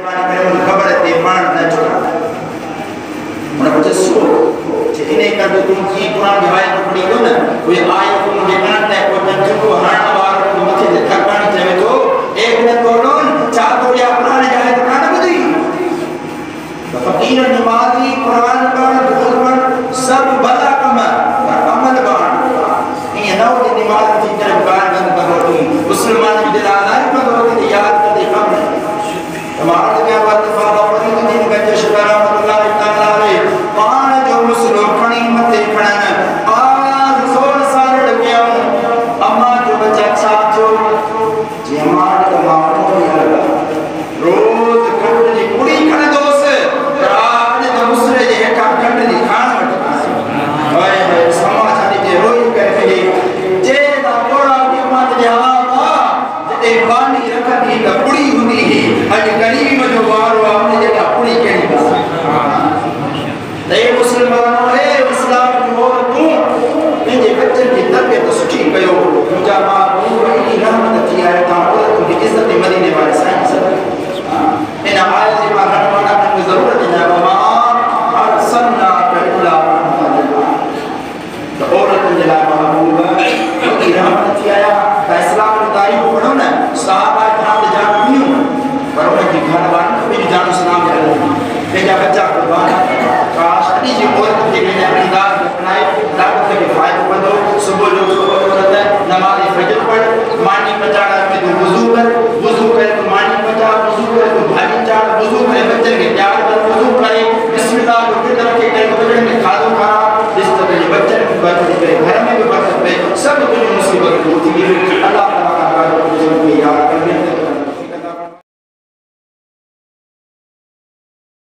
मेहरबानी करे मुझे खबर है ते मान न छोड़ा उन बच्चे सो जे इने कर दो तुम की कुरान की आयत पढ़ी हो ना वो आयत को मुझे कान ते को जंजू को हां बार को मथे ते थकानी चवे तो एक ने तोड़न चा तो या कुरान की आयत कान बुधी तो फकीर नमाजी कुरान पढ़ दुआ पढ़ सब भला कम अमल बाण ये ना वो नमाज की तरफ बाण बंद करो मुसलमान भी दिल आज़ाद करो कि याद करते काम तमाम के बाद फादा पढ़ी दिन गंज शुक्र अल्लाह ताला रे पान जो मुसलमान खणी मथे खणन आवाज जोर सार लगे अम्मा जो बच्चा छाचो जे मार का मारो यार रोज कंड जी कुड़ी खण दोस रात जो मुसरे जे हेठा कंड जी खान वठ हाय हाय समाज हदी जे रोई करे जे दा कोड़ा की मत जे आवा जे बानी रखती का कुड़ी हुंदी ही अज गरीब जो वारो आपने जे कुड़ी केनी ते मुसलमानों है इस्लाम की और तू मेरे बच्चन की तबीयत सुठी कयो मुजा मां इतनी रहमत थी है ता और तू इज्जत मदीने वाले साईं सब इन आयत में रहमत की जरूरत है बाबा हर सन्ना कल्ला तो औरत जला महबूबा की रहमत थी आया इस्लाम की तारीफ पढ़ो ना साहब